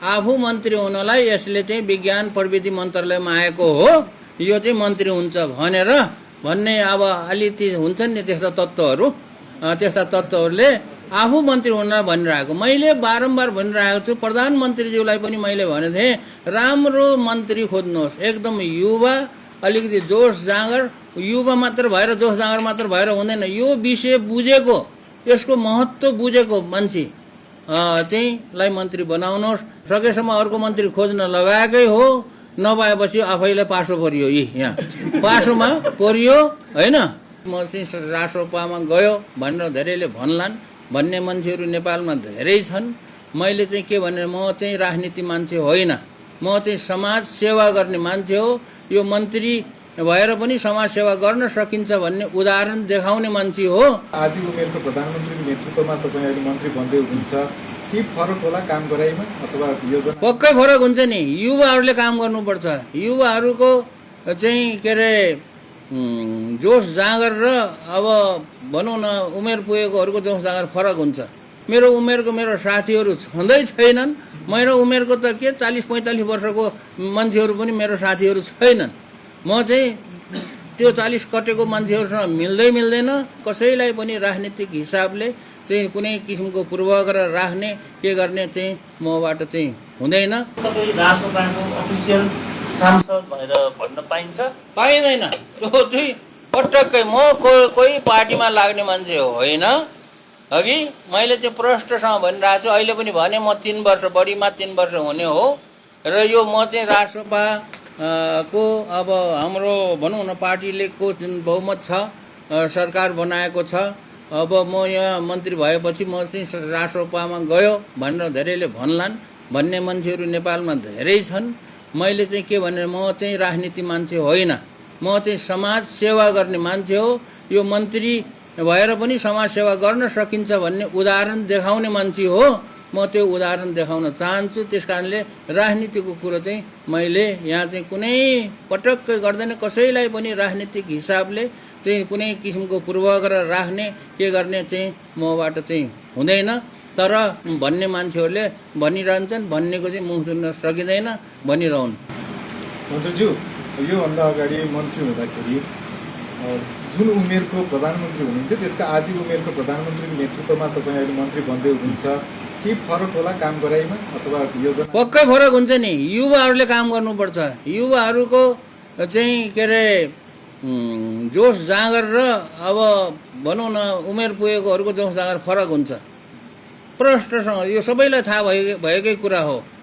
आफू मन्त्री हुनलाई यसले चाहिँ विज्ञान प्रविधि मन्त्रालयमा आएको हो, यो चाहिँ मन्त्री हुन्छ भनेर भन्ने अब अलिकति हुन्छन् नि त्यस्ता तत्त्वहरूले आफू मन्त्री हुन भनिरहेको। मैले बारम्बार भनिरहेको छु, प्रधानमन्त्रीज्यूलाई पनि मैले भनेको थिएँ, राम्रो मन्त्री खोज्नुहोस्, एकदम युवा, अलिकति जोस जाँगर, युवा मात्र भएर जोस जाँगर मात्र भएर हुँदैन, यो विषय बुझेको, यसको महत्त्व बुझेको मान्छे चाहिँ लाई मन्त्री बनाउनुहोस्। सकेसम्म अर्को मन्त्री खोज्न लगाएकै हो, नभएपछि आफैलाई पासो परियो, यहाँ पासोमा परियो होइन। म चाहिँ रासोपामा गयो भनेर धेरैले भन्लान्, भन्ने मान्छेहरू नेपालमा धेरै छन्। मैले चाहिँ के भने, म चाहिँ राजनीति मान्छे होइन, म चाहिँ समाज सेवा गर्ने मान्छे हो। यो मन्त्री भएर पनि समाज सेवा गर्न सकिन्छ भन्ने उदाहरण देखाउने मान्छे हो। आदि उमेरको प्रधानमन्त्रीको नेतृत्वमा तपाईँ अहिले मन्त्री बन्दै हुनुहुन्छ, के फरक होला काम गराइमा अथवा योजना? पक्कै फरक हुन्छ नि, युवाहरूले काम गर्नुपर्छ। युवाहरूको चाहिँ के अरे जोस जाँगर र अब भनौँ न उमेर पुगेकोहरूको जोस जाँगर फरक हुन्छ। मेरो उमेरको मेरो साथीहरू छँदै छैनन्, मेरो उमेरको त के 40-45 वर्षको मान्छेहरू पनि मेरो साथीहरू छैनन्। म चाहिँ त्यो 40 कटेको मान्छेहरूसँग मिल्दैन। कसैलाई पनि राजनीतिक हिसाबले चाहिँ कुनै किसिमको पूर्वाग्रह राख्ने के गर्ने चाहिँ मबाट चाहिँ हुँदैन। तपाईँ रासोपाको अफिसियल सांसद भएर भन्न पाइन्छ? पाइँदैन। त्यो चाहिँ पटक्कै म कोही पार्टीमा लाग्ने मान्छे होइन। अघि मैले त्यो प्रष्टसँग भनिरहेको छु, अहिले पनि भने म 3 वर्ष बढीमा 3 वर्ष हुने हो र यो म चाहिँ रासोपा को अब हाम्रो भनौँ न पार्टीले को जुन बहुमत छ, सरकार बनाएको छ, अब म यहाँ मन्त्री भएपछि म चाहिँ रासोपामा गयो भनेर धेरैले भन्लान्, भन्ने मान्छेहरू नेपालमा धेरै छन्। मैले चाहिँ के भने, म चाहिँ राजनीति मान्छे होइन, म चाहिँ समाज सेवा गर्ने मान्छे हो। यो मन्त्री भएर पनि समाज सेवा गर्न सकिन्छ भन्ने उदाहरण देखाउने मान्छे हो। म त्यो उदाहरण देखाउन चाहन्छु। त्यस कारणले राजनीतिको कुरो चाहिँ मैले यहाँ चाहिँ कुनै पटक्कै गर्दैन। कसैलाई पनि राजनीतिक हिसाबले चाहिँ कुनै किसिमको पूर्वाग्रह राख्ने के गर्ने चाहिँ मबाट चाहिँ हुँदैन। तर भन्ने मान्छेहरूले भनिरहन्छन्, भन्नेको चाहिँ मुख सुन्न सकिँदैन, भनिरहन्। मन्त्रीज्यू, योभन्दा अगाडि मन्त्री हुँदाखेरि जुन उमेरको प्रधानमन्त्री हुनुहुन्थ्यो त्यसका आदि उमेरको प्रधानमन्त्रीको नेतृत्वमा तपाईँ अहिले मन्त्री बन्दै हुनुहुन्छ, के फरक होला काम गराइमा अथवा योजना? पक्कै फरक हुन्छ नि, युवाहरूले काम गर्नुपर्छ। युवाहरूको चाहिँ के अरे जोस जाँगर र अब भनौँ न उमेर पुगेकोहरूको जोस जाँगर फरक हुन्छ। प्रष्टसँग यो सबैलाई थाहा भएकै कुरा हो।